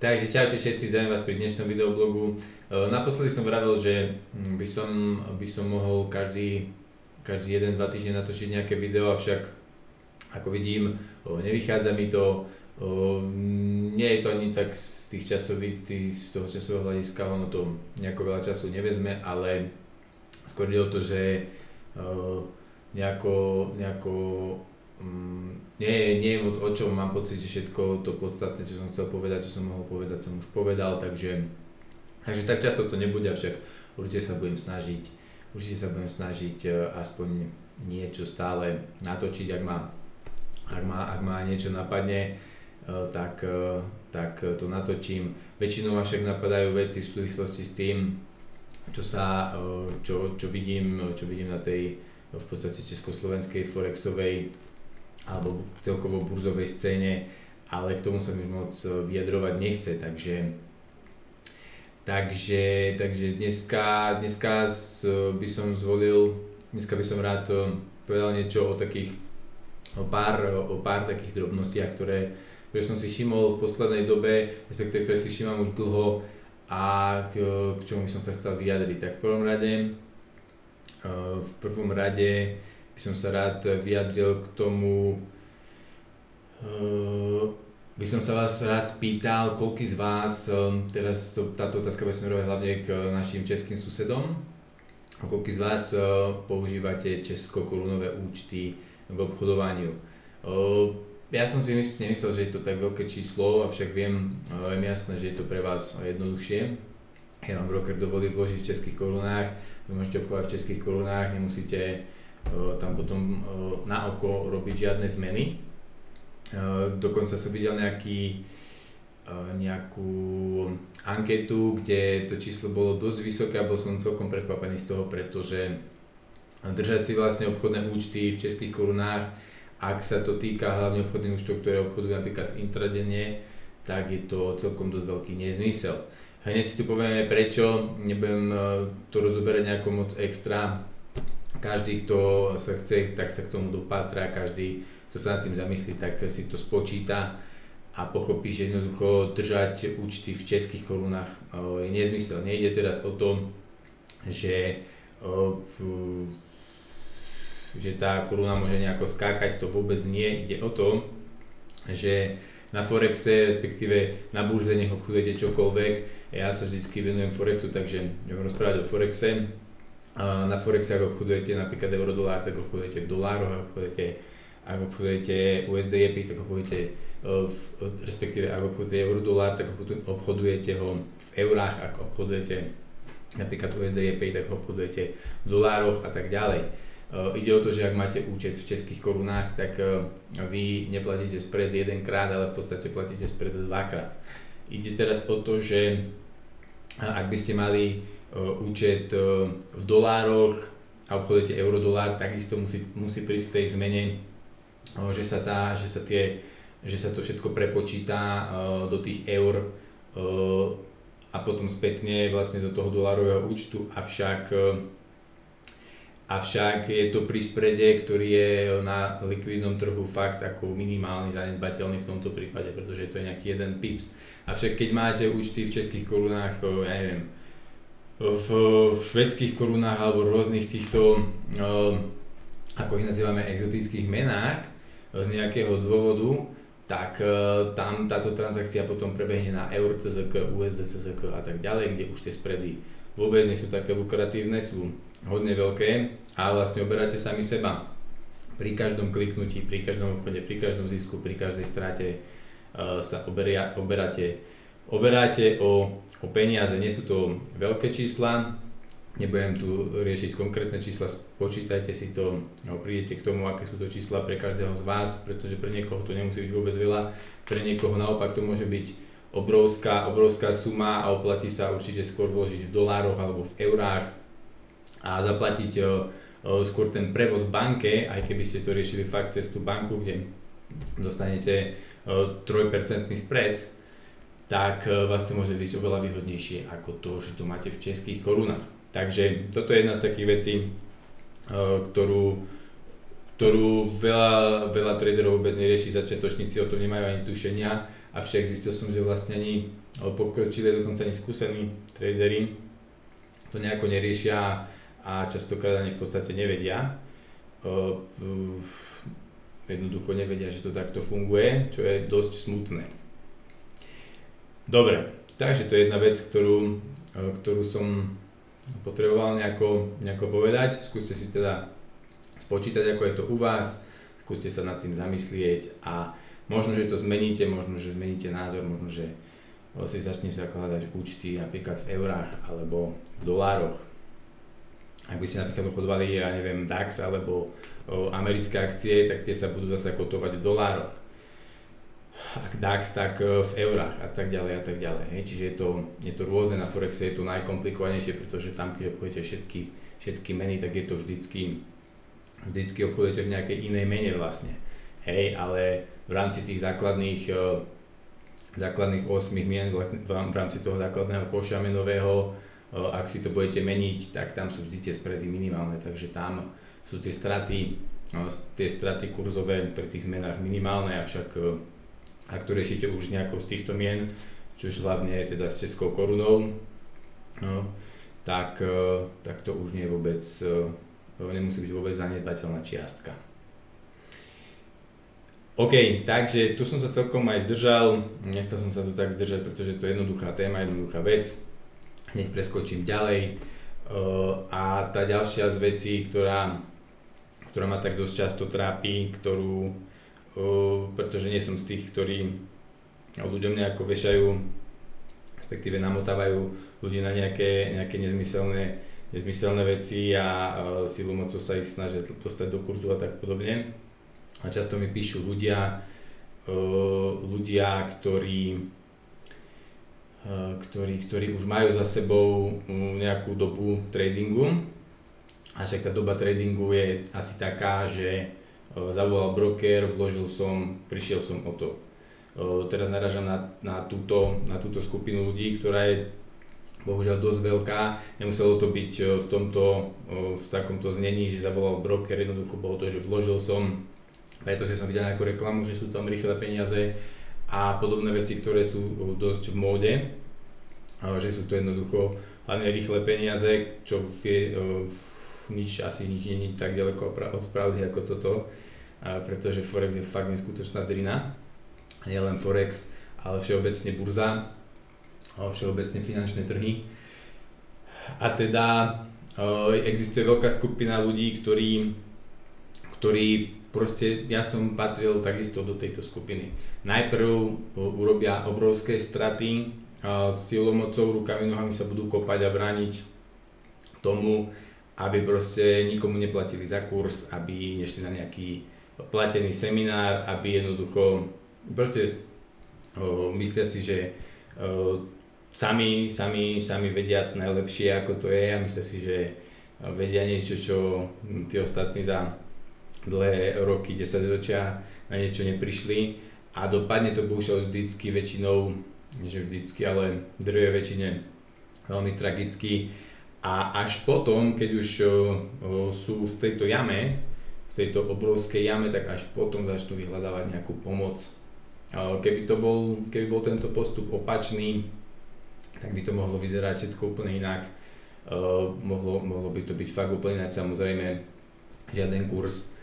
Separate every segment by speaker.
Speaker 1: Takže čaute všetci, zdravím vás pri dnešnom videoblogu. Naposledy som vravel, že by som mohol každý 1-2 týždne natočiť nejaké video, avšak ako vidím, nevychádza mi to. Nie je to ani tak z toho časového hľadiska, ono to nejako veľa času nevezme, ale skôr ide o to, že nie je moc o čom, mám pocit, že všetko to podstatné, čo som chcel povedať, čo som mohol povedať, som už povedal, takže tak často to nebude, avšak určite sa budem snažiť aspoň niečo stále natočiť, ak ma niečo napadne, tak to natočím. Väčšinou ma však napadajú veci v súvislosti s tým, čo vidím na tej v podstate československej forexovej alebo celkovo burzovej scéne, ale k tomu sa mi moc vyjadrovať nechce, takže dneska by som rád povedal niečo o pár takých drobnostiach, ktoré som si všimol v poslednej dobe, respektíve ktoré si všímam už dlho a k čomu by som sa chcel vyjadriť. Tak v prvom rade by som sa rád vyjadril k tomu, by som sa vás rád spýtal, koľký z vás, teraz táto otázka bude smerovať hlavne k našim českým susedom, koľký z vás používate českokorunové účty k obchodovaniu. Ja som si nemyslel, že je to tak veľké číslo, avšak je mi jasné, že je to pre vás jednoduchšie. Ja vám broker dovolí vložiť v českých korunách, vy môžete obchodovať v českých korunách, nemusíte tam potom na oko robiť žiadne zmeny. Dokonca som videl nejakú anketu, kde to číslo bolo dosť vysoké a bol som celkom prekvapený z toho, pretože držať si vlastne obchodné účty v českých korunách, ak sa to týka hlavne obchodných účtov, ktoré obchodujú napríklad intradenne, tak je to celkom dosť veľký nezmysel. Hneď si tu povieme prečo, nebudem to rozoberať nejako moc extra. Každý, kto sa chce, tak sa k tomu dopátra, každý, kto sa nad tým zamyslí, tak si to spočíta a pochopí, že jednoducho držať účty v českých korunách je nezmysel. Nejde teraz o to, že tá koruna môže nejako skákať, to vôbec nie. Ide o to, že na Forexe, respektíve na burze, nech obchodujete čokoľvek. Ja sa vždycky venujem Forexu, takže budem rozprávať o Forexe. Na Forexe, ak obchodujete napríklad euro-dolár, tak obchodujete v dolároch, ak obchodujete USD-JPY, tak obchodujete respektíve ak obchodujete euro-dolár, tak obchodujete ho v eurách, ak obchodujete napríklad USD-JPY, tak obchodujete v dolároch a tak ďalej. Ide o to, že ak máte účet v českých korunách, tak vy neplatíte spread jedenkrát, ale v podstate platíte spread dvakrát. Ide teraz o to, že ak by ste mali účet v dolároch a obchodujete euro-dolár, takisto musí prísť k tej zmene, že sa to všetko prepočíta do tých eur a potom spätne vlastne do toho dolárového účtu, avšak je to pri sprede, ktorý je na likvidnom trhu fakt ako minimálny, zanedbateľný v tomto prípade, pretože to je nejaký 1 pips. Avšak keď máte účty v českých korunách, ja neviem, v švédskych korunách alebo rôznych týchto, ako ich nazývame, exotických menách z nejakého dôvodu, tak tam táto transakcia potom prebehne na eur CZK, USD CZK a tak ďalej, kde už tie spready vôbec nie sú také lukratívne, sú hodne veľké a vlastne oberáte sami seba. Pri každom kliknutí, pri každom obchode, pri každom zisku, pri každej strate sa oberáte o peniaze. Nie sú to veľké čísla, nebudem tu riešiť konkrétne čísla, spočítajte si to, prídete k tomu, aké sú to čísla pre každého z vás, pretože pre niekoho to nemusí byť vôbec veľa, pre niekoho naopak to môže byť obrovská suma a oplatí sa určite skôr vložiť v dolároch alebo v eurách a zaplatiť skôr ten prevod v banke, aj keby ste to riešili fakt cez tú banku, kde dostanete 3% spread, tak vás to môže byť oveľa výhodnejšie ako to, že to máte v českých korunách. Takže toto je jedna z takých vecí, ktorú veľa traderov vôbec nerieši, začiatočníci o tom nemajú ani tušenia avšak zistil som, že vlastne ani pokročili, dokonca ani skúsení tradery to nejako neriešia a častokrát ani v podstate nevedia. Jednoducho nevedia, že to takto funguje, čo je dosť smutné. Dobre, takže to je jedna vec, ktorú som potreboval nejako povedať. Skúste si teda spočítať, ako je to u vás, skúste sa nad tým zamyslieť a možno, že to zmeníte, možno, že zmeníte názor, možno, že si začnete zakladať účty napríklad v eurách alebo v dolároch. Ak by ste napríklad obchodovali, ja neviem, DAX alebo americké akcie, tak tie sa budú zase kotovať v dolároch. Ak DAX, tak v eurách a tak ďalej a tak ďalej. Hej. Čiže je to rôzne, na Forexe je to najkomplikovanejšie, pretože tam, keď obchodujete všetky meny, tak je to vždycky obchodujete v nejakej inej mene vlastne. Hej, ale v rámci tých základných 8 mien, v rámci toho základného koša menového, ak si to budete meniť, tak tam sú vždy tie spredy minimálne, takže tam sú tie straty kurzové pri tých zmenách minimálne, avšak ak to riešite už nejakou z týchto mien, čo už hlavne teda s českou korunou, tak to už nie je vôbec, nemusí byť vôbec zanedbateľná čiastka. OK, takže tu som sa celkom aj zdržal, nechcel som sa tu tak zdržať, pretože to je jednoduchá téma, jednoduchá vec. Hneď preskočím ďalej a tá ďalšia z vecí, ktorá ma tak dosť často trápi, pretože nie som z tých, ktorí ľuďom nejako vešajú, respektíve namotávajú ľudí na nejaké nezmyselné veci a silou mocou sa ich snažia dostať do kurzu a tak podobne. A často mi píšu ľudia, ktorí už majú za sebou nejakú dobu tradingu. A však tá doba tradingu je asi taká, že zavolal broker, prišiel som o to. Teraz narážam na túto skupinu ľudí, ktorá je bohužiaľ dosť veľká. Nemuselo to byť v takomto znení, že zavolal broker, jednoducho bolo to, že vložil som, pretože som videl nejakú reklamu, že sú tam rýchle peniaze a podobné veci, ktoré sú dosť v móde, že sú to jednoducho hlavne rýchle peniaze, čo asi nič nie je tak ďaleko od pravdy ako toto, pretože Forex je fakt neskutočná drina, nie len Forex, ale všeobecne burza, všeobecne finančné trhy. A teda existuje veľká skupina ľudí, ktorí proste, ja som patril takisto do tejto skupiny. Najprv urobia obrovské straty, silou, mocou, rukami, nohami sa budú kopať a brániť tomu, aby proste nikomu neplatili za kurz, aby nešli na nejaký platený seminár, aby jednoducho proste myslia si, že sami vedia najlepšie, ako to je, a myslia si, že vedia niečo, čo tí ostatní za dlhé roky, 10 ročia na niečo neprišli, a dopadne to bohužiaľ vždycky väčšinou, nie že vždycky, ale v drvivej väčšine veľmi tragicky. A až potom, keď už sú v tejto jame, v tejto obrovskej jame, tak až potom začnú vyhľadávať nejakú pomoc. Keby bol tento postup opačný, tak by to mohlo vyzerať všetko úplne inak. Mohlo by to byť fakt úplne inak, samozrejme žiaden kurz,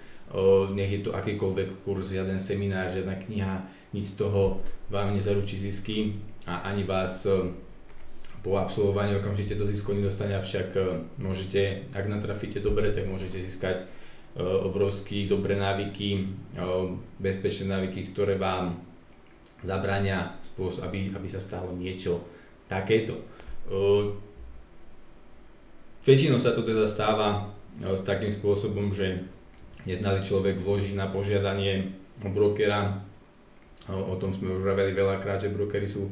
Speaker 1: nech je to akýkoľvek kurz, žiaden seminár, žiadna kniha, nic z toho vám nezaručí zisky a ani vás po absolvovaní okamžite do zisku nedostane, avšak môžete, ak natrafíte dobre, tak môžete získať obrovské dobré návyky, bezpečné návyky, ktoré vám zabránia spôsob, aby sa stalo niečo takéto. Väčšinou sa to teda stáva takým spôsobom, že neznalý človek vloží na požiadanie brokera. O tom sme už hovorili veľakrát, že brokery sú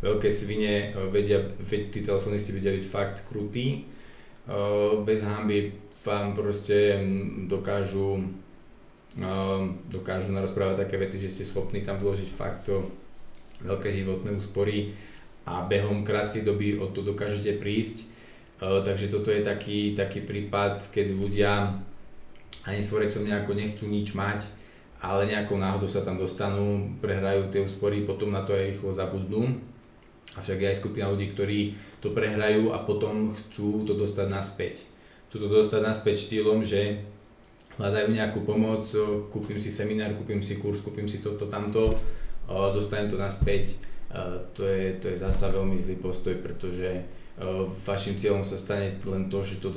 Speaker 1: veľké svine, tí telefonisti vedia byť fakt krutí, bez hanby vám proste dokážu narozprávať také veci, že ste schopní tam vložiť fakt veľké životné úspory a behom krátkej doby o to dokážete prísť. Takže toto je taký prípad, keď ľudia ani s Forexom nejako nechcú nič mať ale nejakou náhodou sa tam dostanú, prehrajú tie úspory, potom na to aj rýchlo zabudnú. Avšak je aj skupina ľudí, ktorí to prehrajú a potom chcú to dostať naspäť. Chcú to dostať naspäť štýlom, že hľadajú nejakú pomoc, kúpim si seminár, kúpim si kurz, kúpim si toto, tamto, dostanem to naspäť. To je zasa veľmi zlý postoj, pretože vašim cieľom sa stane len to, že to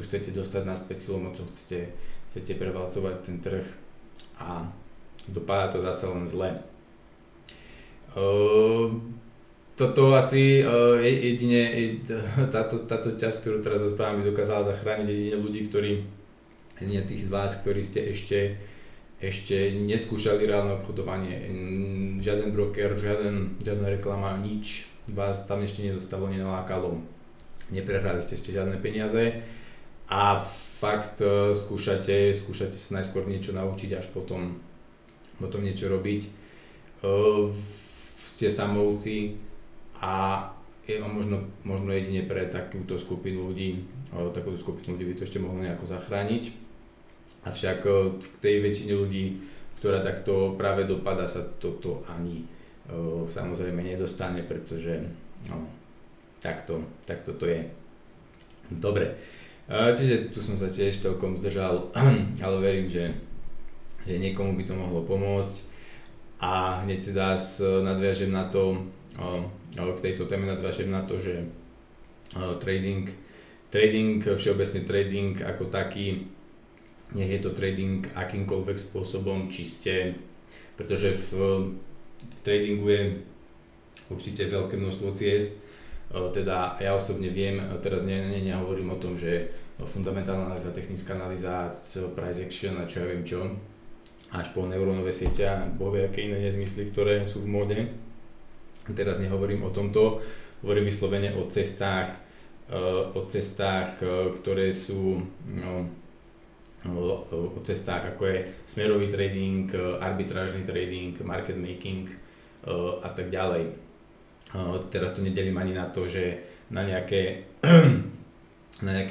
Speaker 1: chcete dostať naspäť silou mocou, chcete prevalcovať ten trh a dopadá to zase len zle. Toto asi jedine táto časť, ktorú teraz rozprávam, by dokázala zachrániť jedine ľudí, jedine tých z vás, ktorí ste ešte neskúšali reálne obchodovanie. Žiaden broker, žiadna reklama, nič vás tam ešte nedostalo, nenalákalo. Neprehrali ste žiadne peniaze a fakt skúšate sa najskôr niečo naučiť, až potom niečo robiť. Ste samovolci a možno jedine pre takúto skupinu ľudí by to ešte mohlo nejako zachrániť. Avšak v tej väčšine ľudí, ktorá takto práve dopadá, sa toto ani samozrejme nedostane, pretože takto to je. Dobre, čiže tu som sa tiež celkom zdržal, ale verím, že niekomu by to mohlo pomôcť a hneď teda nadviažem na to, k tejto téme nadviažem na to, že trading, všeobecný trading ako taký, nech je to trading akýmkoľvek spôsobom čiste, pretože v tradingu je určite veľké množstvo ciest, teda ja osobne viem, teraz nehovorím o tom, že fundamentálna analýza, technická analýza, price action a čo ja viem čo, až po neurónové siete a bohvie aké iné nezmysly, ktoré sú v móde. Teraz nehovorím o tomto, hovorím vyslovene o cestách, ktoré sú o cestách ako je smerový trading, arbitrážny trading, market making a tak ďalej. Teraz to nedelím ani na to, že na nejaké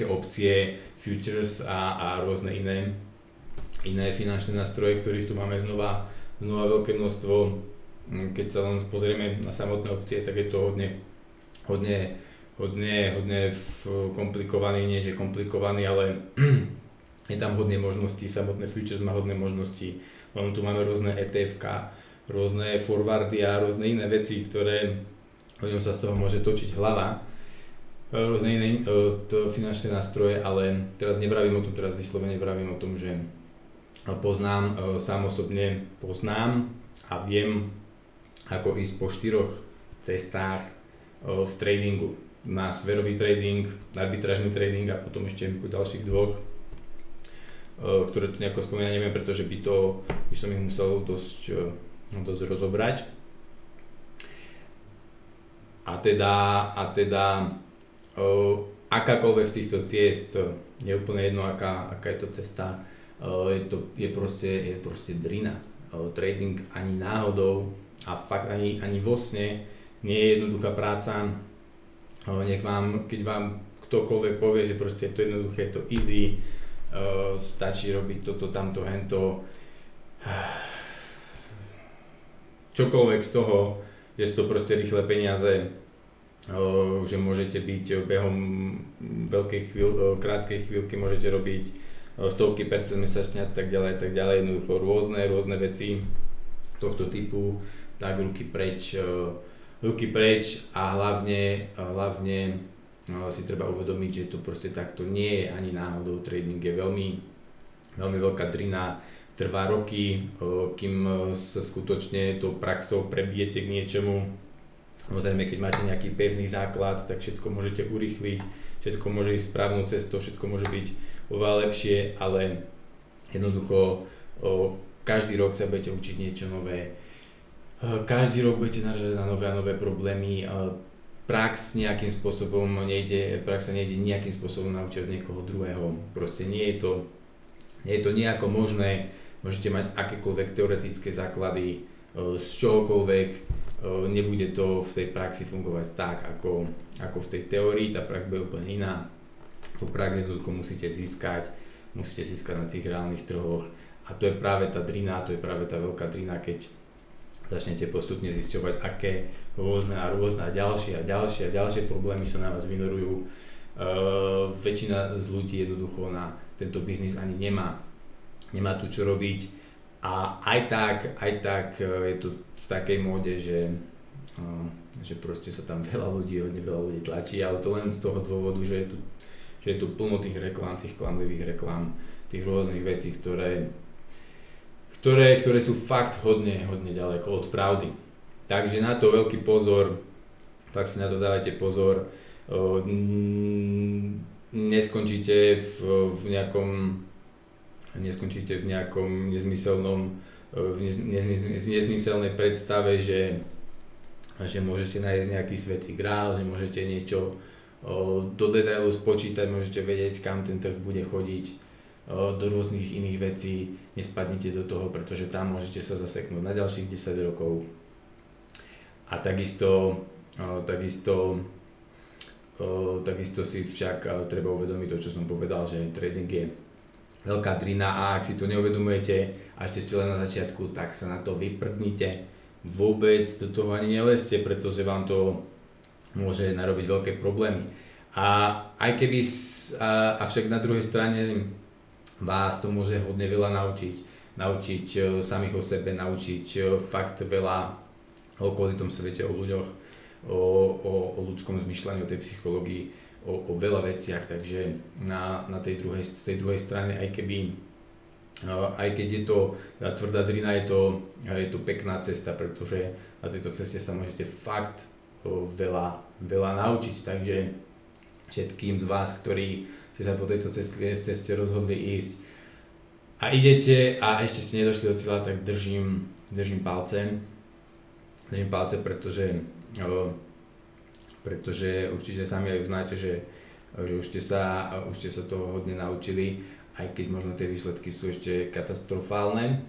Speaker 1: opcie, futures a rôzne iné finančné nástroje, ktorých tu máme znova veľké množstvo. Keď sa len pozrieme na samotné opcie, tak je to hodne komplikovaný, nie že komplikovaný, ale je tam hodne možností, samotné futures má hodne možností. Potom tu máme rôzne ETF-ka, rôzne forwardy a rôzne iné veci, ktoré ľuďom sa z toho môže točiť hlava. Rôzne iné finančné nástroje, ale teraz nevravím o tom, teraz vyslovene vravím o tom, že sám osobne poznám a viem, ako ísť po 4 cestách v tradingu. Na smerový trading, arbitrážny trading a potom ešte po ďalších 2, ktoré tu nejako spomínať neviem, pretože by som ich musel dosť rozobrať. A teda akákoľvek z týchto ciest, je úplne jedno aká je to cesta, je proste drina. Trading ani náhodou a fakt ani vo sne nie je jednoduchá práca. Keď vám ktokoľvek povie, že proste je to jednoduché, je to easy, stačí robiť toto, tamto, hento, čokoľvek z toho, že sú to proste rýchle peniaze, že môžete byť behom krátkej chvíľky, môžete robiť stovky percent mesačne a tak ďalej, jednoducho rôzne veci tohto typu, tak ruky preč a hlavne si treba uvedomiť, že to proste takto nie je ani náhodou. Trading je veľmi, veľmi veľká drina, trvá roky, kým sa skutočne tou praxou prebijete k niečomu. Samozrejme, keď máte nejaký pevný základ, tak všetko môžete urýchliť, všetko môže ísť správnou cestou, všetko môže byť oveľa lepšie, ale jednoducho každý rok sa budete učiť niečo nové, každý rok budete narážať na nové a nové problémy. Prax sa nejde nejakým spôsobom naučiť od niekoho druhého. Proste nie je to nejako možné. Môžete mať akékoľvek teoretické základy z čohokoľvek, nebude to v tej praxi fungovať tak, ako v tej teórii. Tá prax bude úplne iná. Tú prax jednoducho musíte získať na tých reálnych trhoch A to je práve tá drina, to je práve tá veľká drina, keď začnete postupne zisťovať, aké rôzne a ďalšie problémy sa na vás vynorujú. Väčšina z ľudí jednoducho na tento biznis ani nemá tu čo robiť a aj tak je to v takej móde, že proste sa tam veľa ľudí tlačí, ale to len z toho dôvodu, že je tu plno tých reklám, tých klamlivých reklám, tých rôznych vecí, ktoré sú fakt hodne ďaleko od pravdy. Takže na to veľký pozor, fakt si na to dávajte pozor. Neskončíte v nejakom nezmyselnej predstave, že môžete nájsť nejaký svätý grál, že môžete niečo do detailu spočítať, môžete vedieť, kam ten trh bude chodiť, do rôznych iných vecí. Nespadnite do toho, pretože tam môžete sa zaseknúť na ďalších 10 rokov. A takisto si však treba uvedomiť to, čo som povedal, že trading je veľká drina a ak si to neuvedomujete a ešte ste len na začiatku, tak sa na to vyprdnite. Vôbec do toho ani nelezte, pretože vám to môže narobiť veľké problémy. Avšak na druhej strane vás to môže hodne veľa naučiť samých o sebe, naučiť fakt veľa o okolitom svete, o ľuďoch, o ľudskom zmyšľaní, o tej psychológii, o veľa veciach, takže z tej druhej strane, aj keď je to tvrdá drina, je to pekná cesta, pretože na tejto ceste sa môžete fakt veľa naučiť, takže všetkým z vás, ktorí ste sa po tejto ceste rozhodli ísť a idete a ešte ste nedošli do cieľa, tak držím palce, pretože určite sami aj uznáte, že už ste sa toho hodne naučili, aj keď možno tie výsledky sú ešte katastrofálne,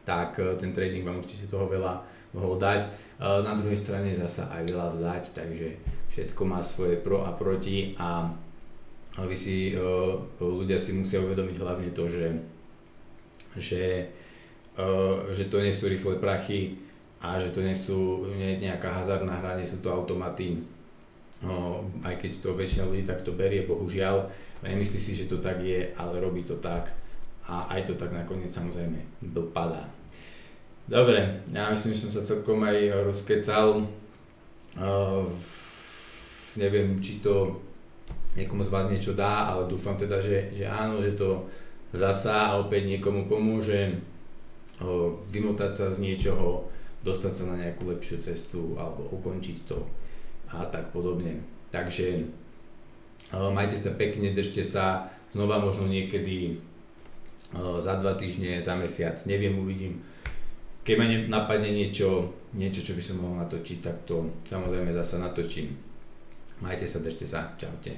Speaker 1: tak ten trading vám určite toho veľa mohol dať. Na druhej strane zasa aj veľa vzdať, takže všetko má svoje pro a proti a ľudia si musia uvedomiť hlavne to, že to nie sú rýchle prachy a že to nie je nejaká hazardná hra, nie sú to automaty, aj keď to väčšina ľudí takto berie, bohužiaľ, nemyslí si, že to tak je, ale robí to tak a aj to tak nakoniec samozrejme dopadá. Dobre, ja myslím, že som sa celkom aj rozkecal, neviem, či to niekomu z vás niečo dá, ale dúfam teda, že áno, že to zasa opäť niekomu pomôže vymotať sa z niečoho, dostať sa na nejakú lepšiu cestu alebo ukončiť to a tak podobne. Takže majte sa pekne, držte sa, znova možno niekedy za 2 týždne, za mesiac, neviem, uvidím. Keď ma napadne niečo, čo by som mohol natočiť, tak to samozrejme zasa natočím. Majte sa, držte sa, čaute.